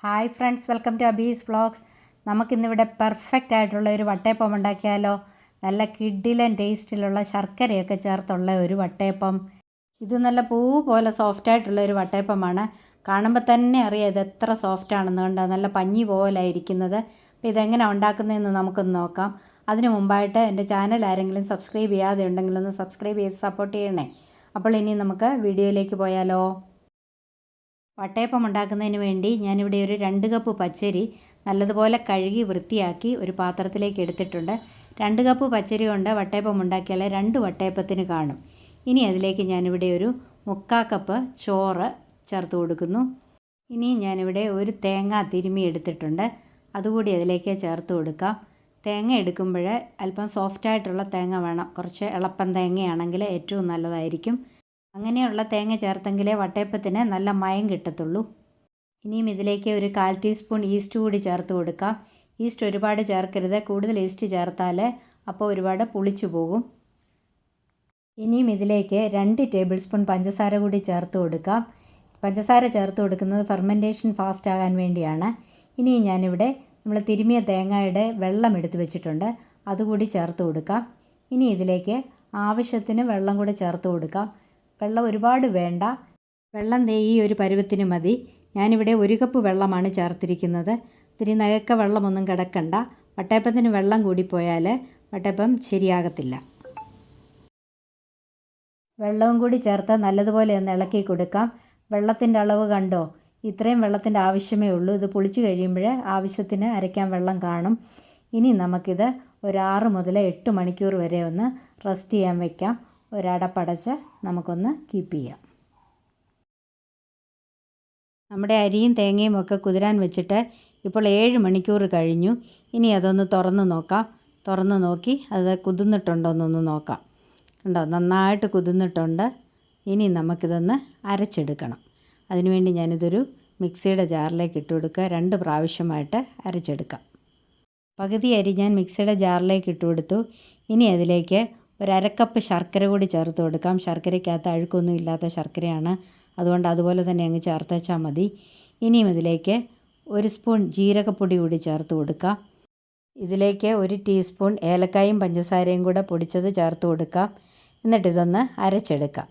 Hi friends, welcome to Abi's vlogs. നമുക്കിന്നിവിടെ perfect ആയിട്ടുള്ള ഒരു വട്ടയപ്പം ഉണ്ടാക്കിയാലോ. നല്ല കിഡിലൻ ടേസ്റ്റിലുള്ള ശർക്കരയൊക്കെ ചേർത്തുള്ള ഒരു വട്ടയപ്പം. ഇത് നല്ല പൂ പോലെ സോഫ്റ്റായിട്ടുള്ള ഒരു വട്ടയപ്പമാണ്. കാണുമ്പോൾ തന്നെ അറിയാം ഇത് എത്ര സോഫ്റ്റ് ആണെന്ന്. കണ്ടോ, നല്ല പഞ്ഞി പോലെ ഇരിക്കുന്നത്. അപ്പോൾ ഇതെങ്ങനെ ഉണ്ടാക്കുന്നതെന്ന് നമുക്കൊന്ന് നോക്കാം. അതിന് മുമ്പായിട്ട് എൻ്റെ ചാനൽ ആരെങ്കിലും സബ്സ്ക്രൈബ് ചെയ്യാതെ ഉണ്ടെങ്കിലൊന്ന് സബ്സ്ക്രൈബ് ചെയ്ത് സപ്പോർട്ട് ചെയ്യണേ. അപ്പോൾ ഇനി നമുക്ക് വീഡിയോയിലേക്ക് പോയാലോ. വട്ടയപ്പം ഉണ്ടാക്കുന്നതിന് വേണ്ടി ഞാനിവിടെ ഒരു 2 കപ്പ് പച്ചരി നല്ലതുപോലെ കഴുകി വൃത്തിയാക്കി ഒരു പാത്രത്തിലേക്ക് എടുത്തിട്ടുണ്ട്. 2 കപ്പ് പച്ചരി കൊണ്ട് വട്ടയപ്പം ഉണ്ടാക്കിയാൽ 2 വട്ടയപ്പത്തിന് കാണും. ഇനി അതിലേക്ക് ഞാനിവിടെ ഒരു 3/4 കപ്പ് ചോറ് ചേർത്ത് കൊടുക്കുന്നു. ഇനി ഞാനിവിടെ ഒരു തേങ്ങ തിരുമ്മി എടുത്തിട്ടുണ്ട്, അതുകൂടി അതിലേക്ക് ചേർത്ത് കൊടുക്കാം. തേങ്ങ എടുക്കുമ്പോൾ അല്പം സോഫ്റ്റായിട്ടുള്ള തേങ്ങ വേണം. കുറച്ച് എളുപ്പം തേങ്ങയാണെങ്കിൽ ഏറ്റവും നല്ലതായിരിക്കും. അങ്ങനെയുള്ള തേങ്ങ ചേർത്തെങ്കിലേ വട്ടയപ്പത്തിന് നല്ല മയം കിട്ടത്തുള്ളൂ. ഇനിയും ഇതിലേക്ക് ഒരു 1/4 ടീസ്പൂൺ ഈസ്റ്റ് കൂടി ചേർത്ത് കൊടുക്കാം. ഈസ്റ്റ് ഒരുപാട് ചേർക്കരുത്, കൂടുതൽ ഈസ്റ്റ് ചേർത്താൽ അപ്പോൾ ഒരുപാട് പുളിച്ചു പോകും. ഇനിയും ഇതിലേക്ക് 2 ടേബിൾ സ്പൂൺ പഞ്ചസാര കൂടി ചേർത്ത് കൊടുക്കാം. പഞ്ചസാര ചേർത്ത് കൊടുക്കുന്നത് ഫെർമെൻറ്റേഷൻ ഫാസ്റ്റ് ആകാൻ വേണ്ടിയാണ്. ഇനിയും ഞാനിവിടെ നമ്മൾ തിരുമിയ തേങ്ങയുടെ വെള്ളം എടുത്ത് വെച്ചിട്ടുണ്ട്, അതുകൂടി ചേർത്ത് കൊടുക്കാം. ഇനി ഇതിലേക്ക് ആവശ്യത്തിന് വെള്ളം കൂടി ചേർത്ത് കൊടുക്കാം. വെള്ളം ഒരുപാട് വേണ്ട, വെള്ളം ഈ ഒരു പരുവത്തിന് മതി. ഞാനിവിടെ 1 കപ്പ് വെള്ളമാണ് ചേർത്തിരിക്കുന്നത്. ഇത്തിരി നകക്ക വെള്ളമൊന്നും കിടക്കണ്ട. വട്ടയപ്പത്തിന് വെള്ളം കൂടിപ്പോയാൽ വട്ടയപ്പം ശരിയാകത്തില്ല. വെള്ളവും കൂടി ചേർത്ത് നല്ലതുപോലെ ഒന്ന് ഇളക്കി കൊടുക്കാം. വെള്ളത്തിൻ്റെ അളവ് കണ്ടോ, ഇത്രയും വെള്ളത്തിൻ്റെ ആവശ്യമേ ഉള്ളൂ. ഇത് പുളിച്ച് കഴിയുമ്പോൾ ആവശ്യത്തിന് അരയ്ക്കാൻ വെള്ളം കാണും. ഇനി നമുക്കിത് ഒരു 6 മുതൽ 8 മണിക്കൂർ വരെ ഒന്ന് റെസ്റ്റ് ചെയ്യാൻ വയ്ക്കാം. ഒരടപ്പടച്ച് നമുക്കൊന്ന് കീപ്പ് ചെയ്യാം. നമ്മുടെ അരിയും തേങ്ങയും ഒക്കെ കുതിരാൻ വെച്ചിട്ട് ഇപ്പോൾ 7 മണിക്കൂർ കഴിഞ്ഞു. ഇനി അതൊന്ന് തുറന്ന് നോക്കാം. തുറന്ന് നോക്കി അത് കുതിർന്നിട്ടുണ്ടോയെന്നൊന്ന് നോക്കാം. കണ്ടോ, നന്നായിട്ട് കുതിർന്നിട്ടുണ്ട്. ഇനി നമുക്കിതൊന്ന് അരച്ചെടുക്കണം. അതിനുവേണ്ടി ഞാനിതൊരു മിക്സിയുടെ ജാറിലേക്ക് ഇട്ട് കൊടുക്കുക. 2 പ്രാവശ്യമായിട്ട് അരച്ചെടുക്കാം. പകുതി അരി ഞാൻ മിക്സിയുടെ ജാറിലേക്ക് ഇട്ട് കൊടുത്തു. ഇനി അതിലേക്ക് ഒരു 1/2 കപ്പ് ശർക്കര കൂടി ചേർത്ത് കൊടുക്കാം. ശർക്കരയ്ക്കകത്ത് അഴുക്കൊന്നും ഇല്ലാത്ത ശർക്കരയാണ്, അതുകൊണ്ട് അതുപോലെ തന്നെ അങ്ങ് ചേർത്ത് വെച്ചാൽ മതി. ഇനിയും ഇതിലേക്ക് 1 സ്പൂൺ ജീരകപ്പൊടി കൂടി ചേർത്ത് കൊടുക്കാം. ഇതിലേക്ക് 1 ടീസ്പൂൺ ഏലക്കായും പഞ്ചസാരയും കൂടെ പൊടിച്ചത് ചേർത്ത് കൊടുക്കാം. എന്നിട്ടിതൊന്ന് അരച്ചെടുക്കാം.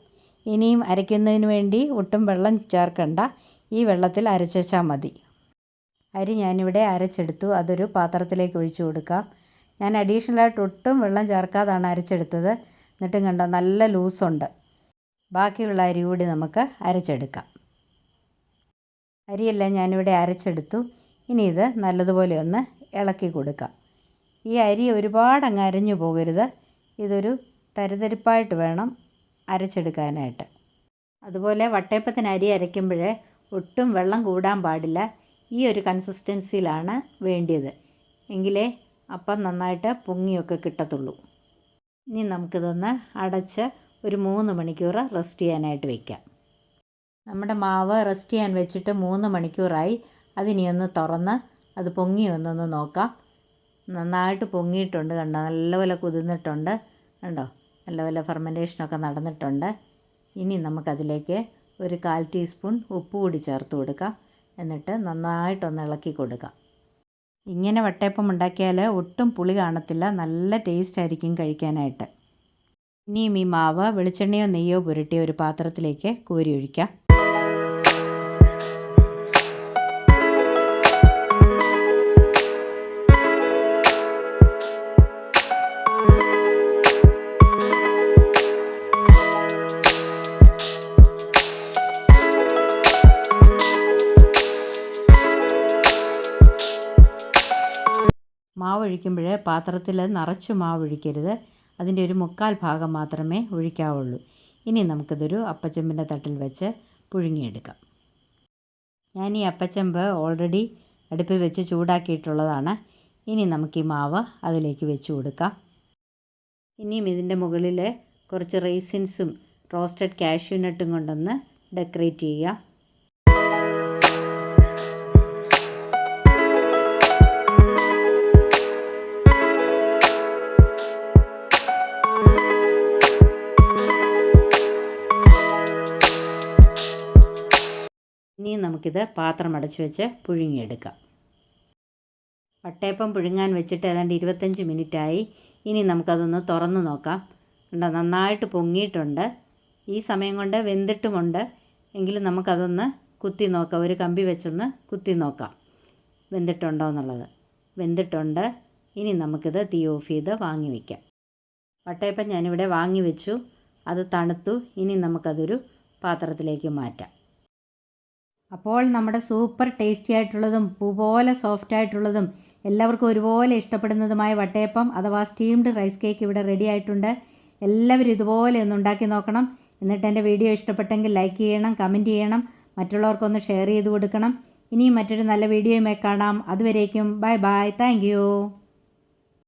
ഇനിയും അരയ്ക്കുന്നതിന് വേണ്ടി ഒട്ടും വെള്ളം ചേർക്കണ്ട, ഈ വെള്ളത്തിൽ അരച്ചാൽ മതി. അരി ഞാനിവിടെ അരച്ചെടുത്തു, അതൊരു പാത്രത്തിലേക്ക് ഒഴിച്ചു കൊടുക്കാം. ഞാൻ അഡീഷണലായിട്ട് ഒട്ടും വെള്ളം ചേർക്കാതാണ് അരച്ചെടുത്തത്. എന്നിട്ടും കണ്ടോ, നല്ല ലൂസുണ്ട്. ബാക്കിയുള്ള അരി കൂടി നമുക്ക് അരച്ചെടുക്കാം. അരിയെല്ലാം ഞാനിവിടെ അരച്ചെടുത്തു. ഇനി ഇത് നല്ലതുപോലെ ഒന്ന് ഇളക്കി കൊടുക്കാം. ഈ അരി ഒരുപാട് അങ്ങ് അരഞ്ഞു പോകരുത്, ഇതൊരു തരിതരിപ്പായിട്ട് വേണം അരച്ചെടുക്കാനായിട്ട്. അതുപോലെ വട്ടയപ്പത്തിന് അരി അരയ്ക്കുമ്പോൾ ഒട്ടും വെള്ളം കൂടാൻ പാടില്ല. ഈ ഒരു കൺസിസ്റ്റൻസിയിലാണ് വേണ്ടിയത്, എങ്കിലേ അപ്പം നന്നായിട്ട് പൊങ്ങിയൊക്കെ കിട്ടത്തുള്ളൂ. ഇനി നമുക്കിതൊന്ന് അടച്ച് ഒരു 3 മണിക്കൂർ റെസ്റ്റ് ചെയ്യാനായിട്ട് വയ്ക്കാം. നമ്മുടെ മാവ് റെസ്റ്റ് ചെയ്യാൻ വെച്ചിട്ട് 3 മണിക്കൂറായി. അതിനിയൊന്ന് തുറന്ന് അത് പൊങ്ങി വന്നൊന്ന് നോക്കാം. നന്നായിട്ട് പൊങ്ങിയിട്ടുണ്ട്, കണ്ടോ, നല്ലപോലെ കുതിർന്നിട്ടുണ്ട്. കണ്ടോ, നല്ലപോലെ ഫെർമെൻറ്റേഷനൊക്കെ നടന്നിട്ടുണ്ട്. ഇനി നമുക്കതിലേക്ക് ഒരു 1/4 ടീസ്പൂൺ ഉപ്പ് കൂടി ചേർത്ത് കൊടുക്കാം. എന്നിട്ട് നന്നായിട്ടൊന്ന് ഇളക്കി കൊടുക്കാം. ഇങ്ങനെ വട്ടയപ്പം ഉണ്ടാക്കിയാൽ ഒട്ടും പുളി കാണത്തില്ല, നല്ല ടേസ്റ്റ് ആയിരിക്കും കഴിക്കാനായിട്ട്. ഇനിയും ഈ മാവ് വെളിച്ചെണ്ണയോ നെയ്യോ പുരട്ടിയ ഒരു പാത്രത്തിലേക്ക് കോരി ഒഴിക്കാം. മാവ് ഒഴിക്കുമ്പോൾ പാത്രത്തിൽ നിറച്ച് മാവ് ഒഴിക്കരുത്, അതിൻ്റെ ഒരു 1/4 ഭാഗം മാത്രമേ ഒഴിക്കാവുള്ളൂ. ഇനി നമുക്കിതൊരു അപ്പച്ചെമ്പിൻ്റെ തട്ടിൽ വെച്ച് പുഴുങ്ങിയെടുക്കാം. ഞാൻ ഈ അപ്പച്ചെമ്പ് ഓൾറെഡി അടുപ്പിൽ വെച്ച് ചൂടാക്കിയിട്ടുള്ളതാണ്. ഇനി നമുക്ക് ഈ മാവ് അതിലേക്ക് വെച്ച് കൊടുക്കാം. ഇനിയും ഇതിൻ്റെ മുകളിൽ കുറച്ച് റൈസിൻസും റോസ്റ്റഡ് കാഷ്യൂ നട്ടും കൊണ്ടൊന്ന് ഡെക്കറേറ്റ് ചെയ്യാം. ഇനി നമുക്ക് നമുക്കിത് പാത്രം അടച്ചു വെച്ച് പുഴുങ്ങിയെടുക്കാം. വട്ടയപ്പം പുഴുങ്ങാൻ വെച്ചിട്ട് ഏതാണ്ട് 25 മിനിറ്റായി. ഇനി നമുക്കതൊന്ന് തുറന്ന് നോക്കാം. കണ്ടോ, നന്നായിട്ട് പൊങ്ങിയിട്ടുണ്ട്. ഈ സമയം കൊണ്ട് വെന്തിട്ടുമുണ്ട്. എങ്കിലും നമുക്കതൊന്ന് കുത്തി നോക്കാം. ഒരു കമ്പി വെച്ചൊന്ന് കുത്തി നോക്കാം വെന്തിട്ടുണ്ടോ എന്നുള്ളത്. വെന്തിട്ടുണ്ട്. ഇനി നമുക്കിത് തീ ഓഫ് ചെയ്ത് വാങ്ങി വയ്ക്കാം. വട്ടയപ്പം ഞാനിവിടെ വാങ്ങി വെച്ചു. അത് തണുത്തു. ഇനി നമുക്കതൊരു പാത്രത്തിലേക്ക് മാറ്റാം. അപ്പോൾ നമ്മുടെ സൂപ്പർ ടേസ്റ്റി ആയിട്ടുള്ളതും പൂ പോലെ സോഫ്റ്റ് ആയിട്ടുള്ളതും എല്ലാവർക്കും ഒരുപോലെ ഇഷ്ടപ്പെടുന്നതുമായ വട്ടയപ്പം അഥവാ സ്റ്റീംഡ് റൈസ് കേക്ക് ഇവിടെ റെഡി ആയിട്ടുണ്ട്. എല്ലാവരും ഇതുപോലെ ഒന്ന് ഉണ്ടാക്കി നോക്കണം. എന്നിട്ട് എൻ്റെ വീഡിയോ ഇഷ്ടപ്പെട്ടെങ്കിൽ ലൈക്ക് ചെയ്യണം, കമൻറ്റ് ചെയ്യണം, മറ്റുള്ളവർക്കൊന്ന് ഷെയർ ചെയ്ത് കൊടുക്കണം. ഇനിയും മറ്റൊരു നല്ല വീഡിയോയുമായി കാണാം. അതുവരേക്കും ബൈ ബൈ. Thank you.